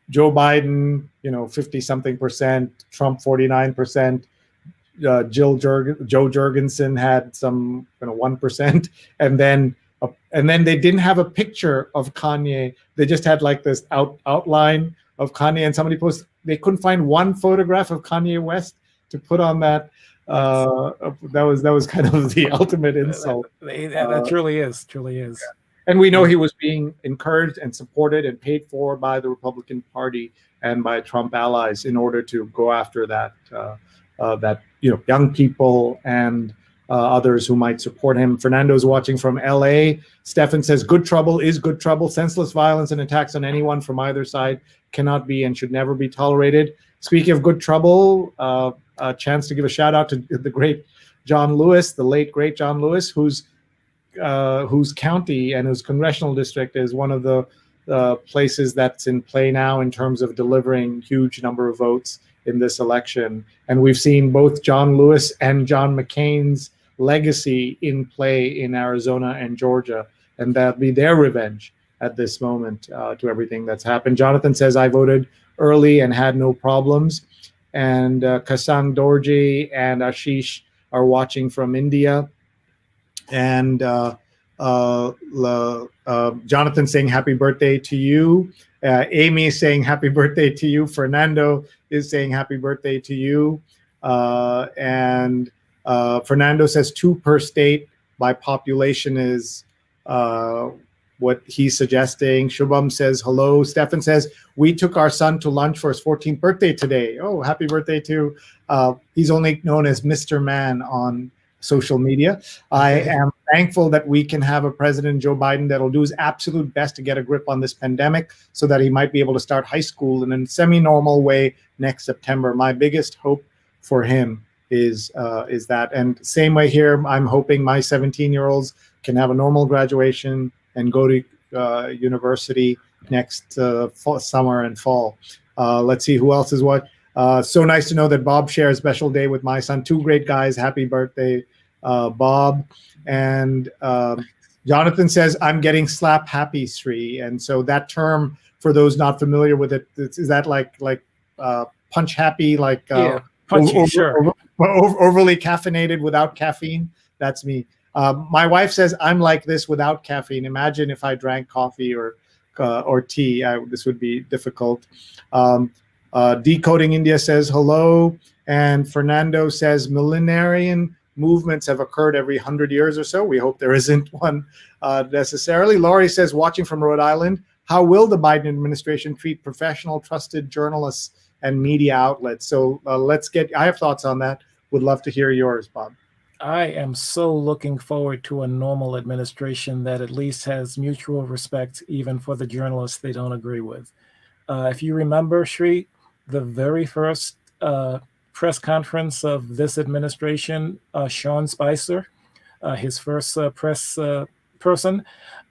Joe Biden, 50-something%, Trump 49%. Joe Jurgensen had some 1%, and then they didn't have a picture of Kanye. They just had like this outline of Kanye, and somebody posted they couldn't find one photograph of Kanye West to put on that. That was kind of the ultimate insult. That truly is. Yeah. And we know he was being encouraged and supported and paid for by the Republican Party and by Trump allies in order to go after that young people and others who might support him. Fernando's watching from LA. Stefan says, good trouble is good trouble. Senseless violence and attacks on anyone from either side cannot be and should never be tolerated. Speaking of good trouble, a chance to give a shout out to the great John Lewis, the late great John Lewis, whose county and whose congressional district is one of the places that's in play now in terms of delivering huge number of votes in this election. And we've seen both John Lewis and John McCain's legacy in play in Arizona and Georgia, and that'll be their revenge at this moment to everything that's happened. Jonathan says, I voted early and had no problems. And Kasang Dorji and Ashish are watching from India. And Jonathan saying happy birthday to you. Amy is saying happy birthday to you. Fernando is saying happy birthday to you. And Fernando says 2 per state by population is what he's suggesting. Shubham says hello. Stefan says, we took our son to lunch for his 14th birthday today. Oh, happy birthday to, he's only known as Mr. Man on social media. I am thankful that we can have a President Joe Biden that'll do his absolute best to get a grip on this pandemic so that he might be able to start high school in a semi-normal way next September. My biggest hope for him is that. And same way here, I'm hoping my 17-year-olds can have a normal graduation and go to university next summer and fall. Let's see who else is what. So nice to know that Bob shares a special day with my son. 2 great guys. Happy birthday, Bob. And Jonathan says, I'm getting slap happy, Sree. And so that term, for those not familiar with it, is that like punch happy, like punchy, sure. Overly caffeinated without caffeine? That's me. My wife says I'm like this without caffeine. Imagine if I drank coffee or tea. This would be difficult. Decoding India says hello. And Fernando says millenarian movements have occurred every 100 years or so. We hope there isn't one necessarily. Laurie says, watching from Rhode Island, how will the Biden administration treat professional, trusted journalists and media outlets? So I have thoughts on that. Would love to hear yours, Bob. I am so looking forward to a normal administration that at least has mutual respect, even for the journalists they don't agree with. If you remember, Sree, the very first press conference of this administration, Sean Spicer, his first press person,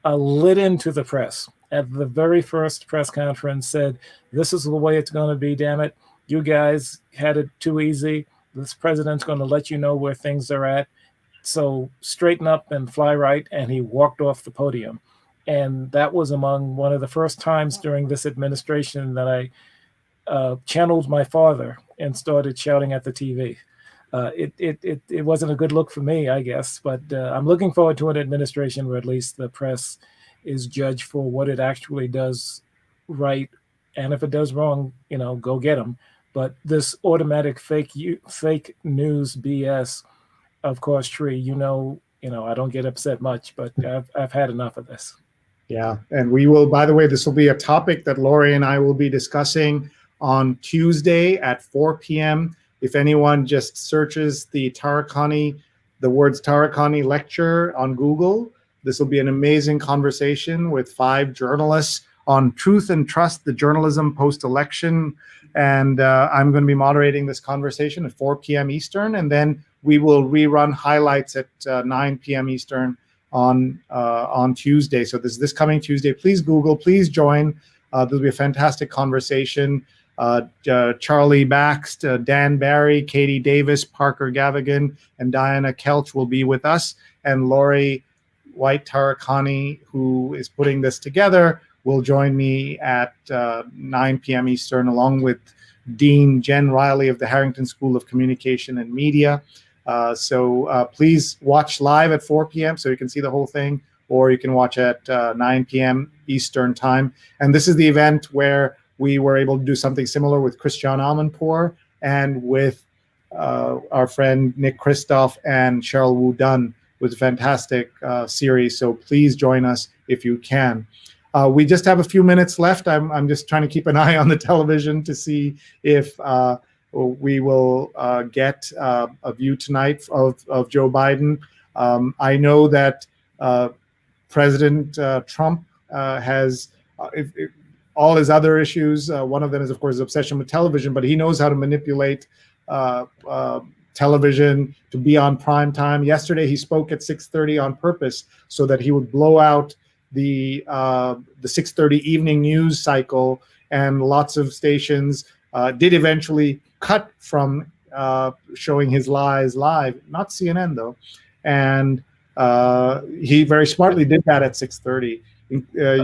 lit into the press at the very first press conference, said, this is the way it's going to be, damn it. You guys had it too easy. This president's going to let you know where things are at. So straighten up and fly right. And he walked off the podium. And that was among one of the first times during this administration that I channeled my father and started shouting at the TV. It wasn't a good look for me, I guess, but I'm looking forward to an administration where at least the press is judged for what it actually does right. And if it does wrong, go get them. But this automatic fake news BS, of course, Sree, I don't get upset much, but I've had enough of this. Yeah, and we will, by the way, this will be a topic that Laurie and I will be discussing on Tuesday at 4 p.m. If anyone just searches the words Tarakani lecture on Google, this will be an amazing conversation with 5 journalists on truth and trust, the journalism post-election. And I'm going to be moderating this conversation at 4 p.m. Eastern, and then we will rerun highlights at 9 p.m. Eastern on Tuesday. So this coming Tuesday. Please Google, please join. There'll be a fantastic conversation. Charlie Baxt, Dan Barry, Katie Davis, Parker Gavigan, and Diana Kelch will be with us. And Laurie White Tarakani, who is putting this together, will join me at 9 p.m. Eastern, along with Dean Jen Riley of the Harrington School of Communication and Media. So please watch live at 4 p.m. so you can see the whole thing, or you can watch at 9 p.m. Eastern time. And this is the event where we were able to do something similar with Christian Amanpour and with our friend Nick Kristof and Cheryl Wu Dunn. It was a fantastic series, so please join us if you can. We just have a few minutes left. I'm just trying to keep an eye on the television to see if we will get a view tonight of Joe Biden. I know that President Trump has all his other issues. One of them is, of course, his obsession with television, but he knows how to manipulate television to be on prime time. Yesterday, he spoke at 6:30 on purpose so that he would blow out the 6:30 evening news cycle, and lots of stations did eventually cut from showing his lies live, not CNN though, and he very smartly did that at 6:30.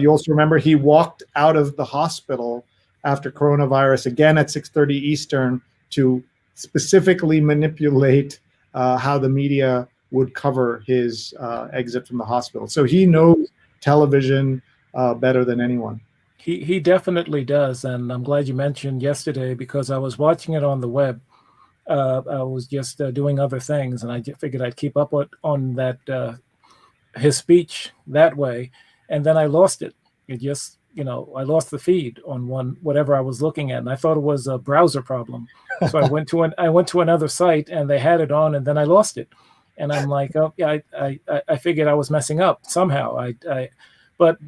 You also remember he walked out of the hospital after coronavirus again at 6:30 Eastern to specifically manipulate how the media would cover his exit from the hospital. So he knows television better than anyone. He definitely does, and I'm glad you mentioned yesterday because I was watching it on the web. I was just doing other things, and I figured I'd keep up on that his speech that way, and then I lost it. It just, I lost the feed on whatever I was looking at, and I thought it was a browser problem. So I went to another site, and they had it on, and then I lost it, and I'm like, oh yeah, I figured I was messing up somehow. But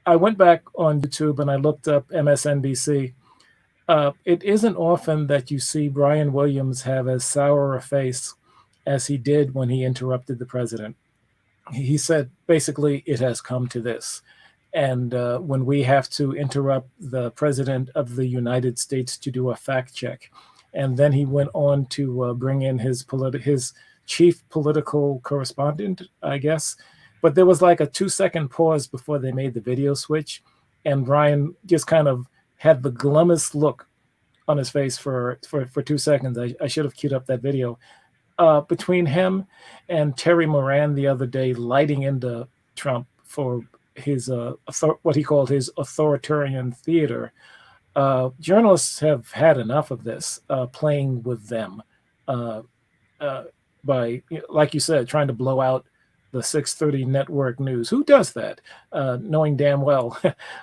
I went back on YouTube and I looked up MSNBC. It isn't often that you see Brian Williams have as sour a face as he did when he interrupted the president. He said, basically, it has come to this. And when we have to interrupt the president of the United States to do a fact check. And then he went on to bring in his chief political correspondent, I guess. But there was like a 2-second pause before they made the video switch. And Brian just kind of had the glummest look on his face for 2 seconds. I should have queued up that video. Between him and Terry Moran the other day lighting into Trump for his what he called his authoritarian theater, journalists have had enough of this, playing with them by, like you said, trying to blow out the 6:30 network news. Who does that? Knowing damn well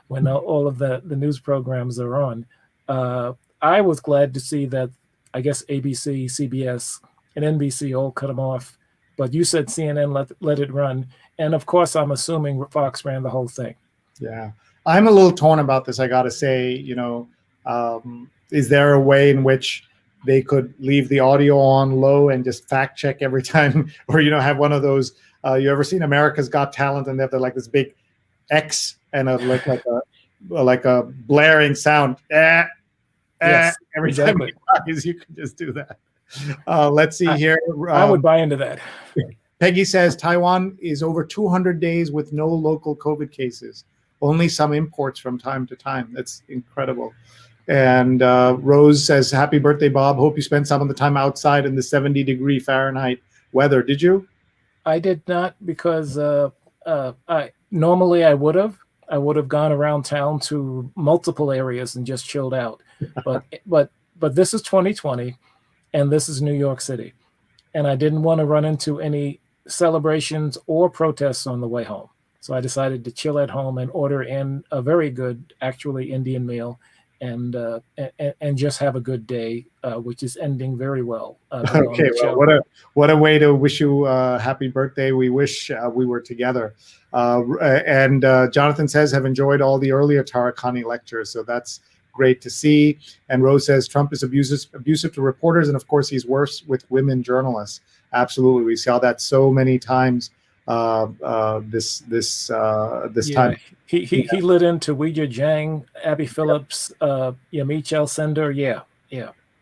when all of the news programs are on. I was glad to see that, I guess, ABC, CBS, and NBC all cut them off. But you said CNN let it run. And of course, I'm assuming Fox ran the whole thing. Yeah. I'm a little torn about this, I got to say. Is there a way in which they could leave the audio on low and just fact check every time? Or, have one of those, you ever seen America's Got Talent, and they have like this big X and like a blaring sound. Yes, every exactly. time you can just do that. Let's see here. I would buy into that. Peggy says Taiwan is over 200 days with no local COVID cases, only some imports from time to time. That's incredible. And Rose says, happy birthday, Bob. Hope you spent some of the time outside in the 70-degree Fahrenheit weather. Did you? I did not, because normally I would have. I would have gone around town to multiple areas and just chilled out. But this is 2020, and this is New York City, and I didn't want to run into any celebrations or protests on the way home. So I decided to chill at home and order in a very good, actually, Indian meal, and just have a good day, which is ending very well. Okay, well, what a way to wish you happy birthday. We wish we were together. And Jonathan says, have enjoyed all the earlier Tarakani lectures, so that's great to see. And Rose says, Trump is abusive to reporters, and of course he's worse with women journalists. Absolutely, we saw that so many times this time. He lit into Weijia Jiang, Abby Phillips, Yamich El-Sender. Yeah.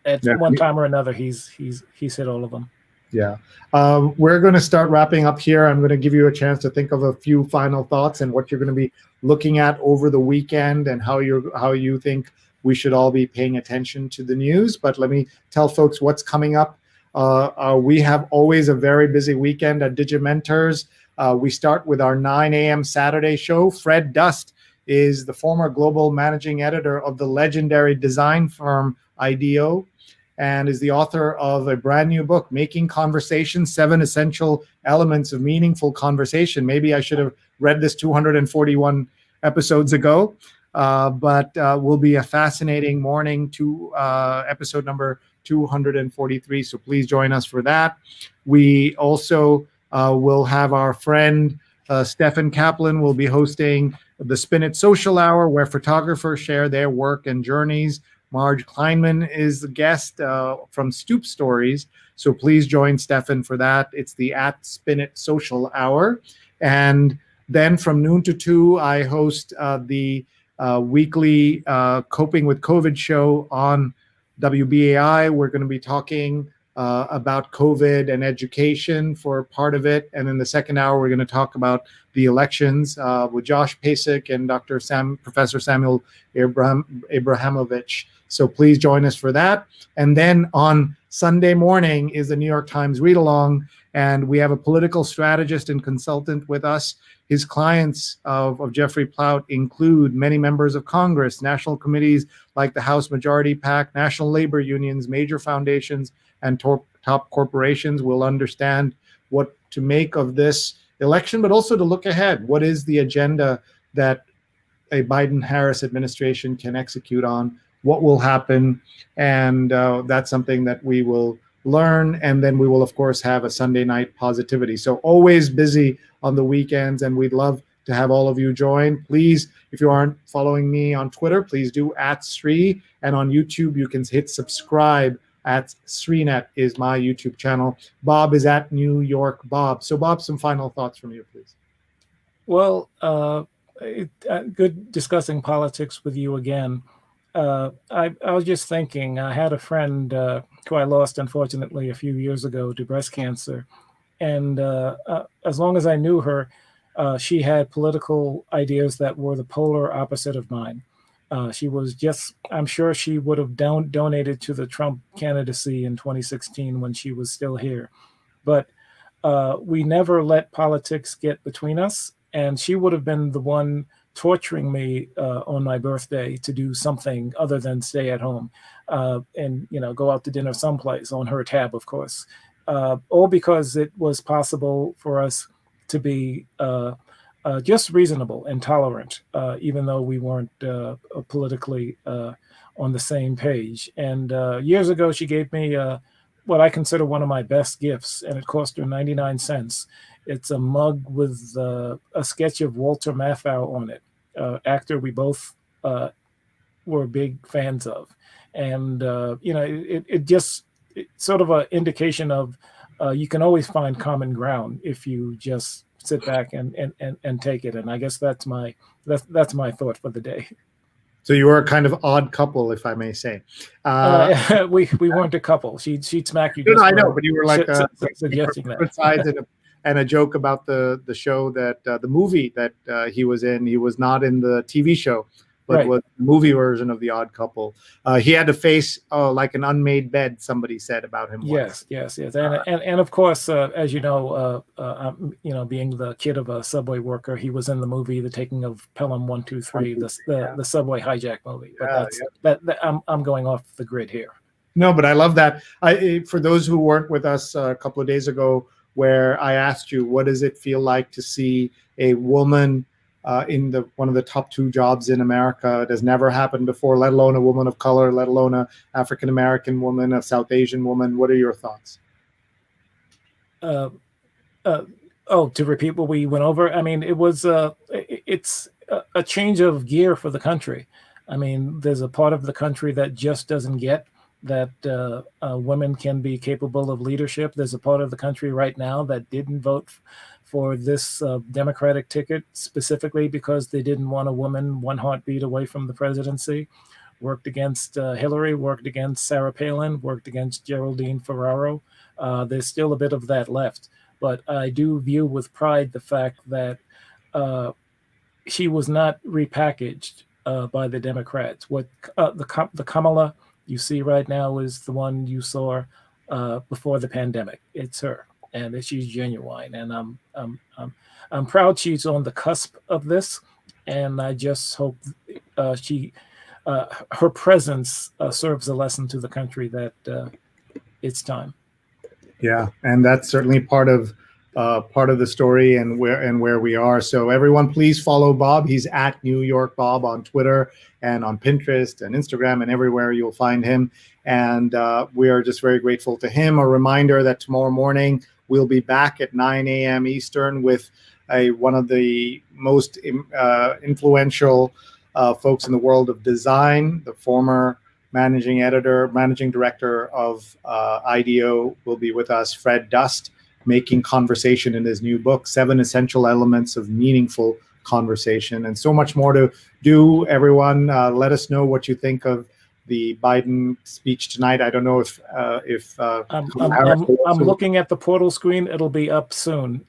At one time or another, he's hit all of them. Yeah. We're going to start wrapping up here. I'm going to give you a chance to think of a few final thoughts and what you're going to be looking at over the weekend and how you think we should all be paying attention to the news. But let me tell folks what's coming up. We have always a very busy weekend at Digimentors. We start with our 9 a.m. Saturday show. Fred Dust is the former global managing editor of the legendary design firm IDEO, and is the author of a brand new book, Making Conversation, 7 Essential Elements of Meaningful Conversation. Maybe I should have read this 241 episodes ago, but will be a fascinating morning to episode number 243. So please join us for that. We also will have our friend Stefan Kaplan will be hosting the Spin It Social Hour, where photographers share their work and journeys. Marge Kleinman is the guest from Stoop Stories. So please join Stefan for that. It's the @Spin It Social Hour. And then from noon to 2, I host the weekly Coping with COVID show on WBAI. We're going to be talking about COVID and education for part of it. And in the second hour, we're going to talk about the elections with Josh Pasek and Professor Samuel Abrahamovich. So please join us for that. And then on Sunday morning is the New York Times Read Along. And we have a political strategist and consultant with us. His clients of Jeffrey Plout include many members of Congress, national committees like the House Majority PAC, national labor unions, major foundations, and top corporations. Will understand what to make of this election, but also to look ahead. What is the agenda that a Biden-Harris administration can execute on? What will happen? And that's something that we will learn. And then we will, of course, have a Sunday night positivity. So always busy on the weekends, and we'd love to have all of you join. Please, if you aren't following me on Twitter, please do @Sree. And on YouTube, you can hit subscribe @SreeNet is my YouTube channel. Bob is @New York Bob. So Bob, some final thoughts from you, please. Well, good discussing politics with you again. I was just thinking, I had a friend who I lost, unfortunately, a few years ago to breast cancer. And as long as I knew her, she had political ideas that were the polar opposite of mine. She was just, I'm sure she would have donated to the Trump candidacy in 2016 when she was still here. But we never let politics get between us. And she would have been the one torturing me on my birthday to do something other than stay at home and, go out to dinner someplace on her tab, of course. All because it was possible for us to be just reasonable and tolerant, even though we weren't politically on the same page. And years ago, she gave me what I consider one of my best gifts, and it cost her 99 cents. It's a mug with a sketch of Walter Matthau on it, actor we both were big fans of. And, it's sort of an indication of you can always find common ground if you just sit back and take it. And I guess that's my thought for the day. So you were a kind of odd couple, if I may say. We weren't a couple. She'd smack you. No, I know, but you were like suggesting that. Sides and a joke about the show that the movie that he was in. He was not in the TV show, but right. Was the movie version of The Odd Couple. He had to face like an unmade bed. Somebody said about him. Yes, and of course, as you know, being the kid of a subway worker, he was in the movie The Taking of Pelham 123, the subway hijack movie. But I'm going off the grid here. No, but I love that. For those who weren't with us a couple of days ago, where I asked you, what does it feel like to see a woman in one of the top 2 jobs in America? It has never happened before, let alone a woman of color, let alone a African-American woman, a South Asian woman. What are your thoughts? To repeat what we went over, I mean, it's a change of gear for the country. I mean, there's a part of the country that just doesn't get that women can be capable of leadership. There's a part of the country right now that didn't vote for this Democratic ticket specifically because they didn't want a woman one heartbeat away from the presidency. Worked against Hillary, worked against Sarah Palin, worked against Geraldine Ferraro. There's still a bit of that left. But I do view with pride the fact that she was not repackaged by the Democrats. What the Kamala you see right now is the one you saw before the pandemic. It's her, and she's genuine. And I'm proud she's on the cusp of this, and I just hope her presence serves a lesson to the country that it's time. Yeah, and that's certainly part of the story and where we are. So everyone, please follow Bob. He's @New York Bob on Twitter and on Pinterest and Instagram and everywhere you'll find him. And we are just very grateful to him. A reminder that tomorrow morning we'll be back at 9 a.m. Eastern with one of the most influential folks in the world of design, the former managing director of IDEO will be with us, Fred Dust, making conversation in his new book, 7 Essential Elements of Meaningful conversation, and so much more to do. Everyone, let us know what you think of the Biden speech tonight. I don't know if I'm looking at the portal screen. It'll be up soon,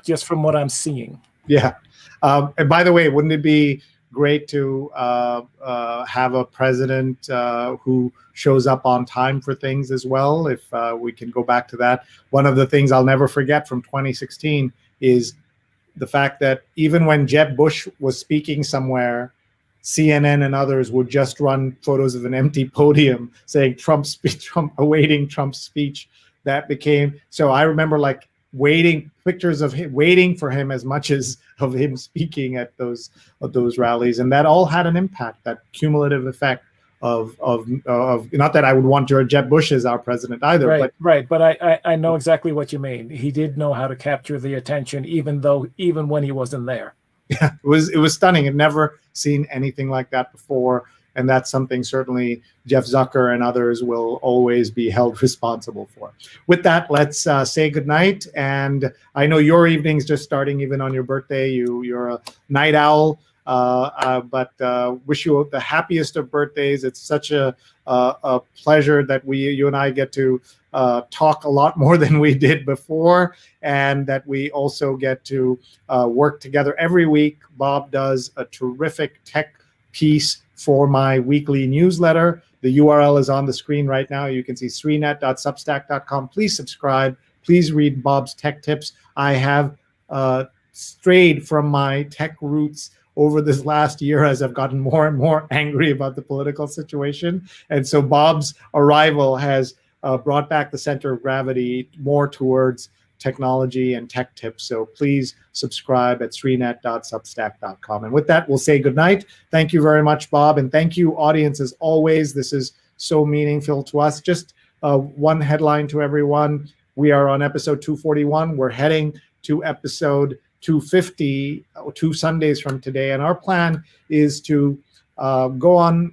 just from what I'm seeing. Yeah. And by the way, wouldn't it be great to have a president who shows up on time for things as well? If we can go back to that. One of the things I'll never forget from 2016 is the fact that even when Jeb Bush was speaking somewhere, CNN and others would just run photos of an empty podium saying Trump awaiting Trump's speech. That became, so I remember like pictures of him waiting for him as much as of him speaking at those rallies, and that all had an impact, that cumulative effect of not that I would want Jeb Bush as our president either. But I know exactly what you mean. He did know how to capture the attention, even when he wasn't there. Yeah, it was stunning. I've never seen anything like that before, and that's something certainly Jeff Zucker and others will always be held responsible for. With that, let's say goodnight. And I know your evening's just starting, even on your birthday. You're a night owl, but wish you the happiest of birthdays. It's such a pleasure that you and I get to talk a lot more than we did before, and that we also get to work together every week. Bob does a terrific tech piece for my weekly newsletter. The URL is on the screen right now. You can see sreenet.substack.com. Please subscribe. Please read Bob's tech tips. I have strayed from my tech roots over this last year as I've gotten more and more angry about the political situation. And so Bob's arrival has brought back the center of gravity more towards technology and tech tips. So please subscribe at sreenet.substack.com. And with that, we'll say goodnight. Thank you very much, Bob. And thank you, audience, as always. This is so meaningful to us. Just one headline to everyone. We are on episode 241. We're heading to episode 250, 2 Sundays from today. And our plan is to go on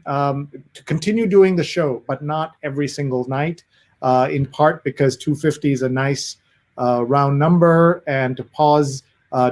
to continue doing the show, but not every single night, in part because 250 is a nice round number, and to pause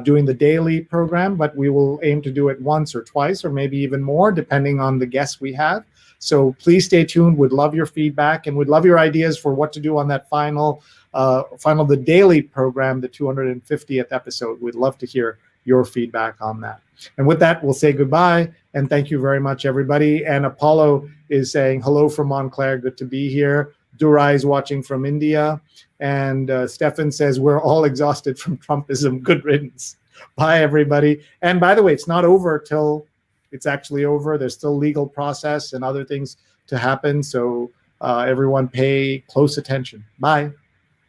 doing the daily program, but we will aim to do it once or twice or maybe even more, depending on the guests we have. So please stay tuned. We'd love your feedback, and we'd love your ideas for what to do on that the daily program, the 250th episode. We'd love to hear your feedback on that. And with that, we'll say goodbye, and thank you very much, everybody. And Apollo is saying hello from Montclair. Good to be here. Durai is watching from India. And Stefan says, we're all exhausted from Trumpism. Good riddance. Bye, everybody. And by the way, it's not over till it's actually over. There's still legal process and other things to happen. So everyone pay close attention. Bye.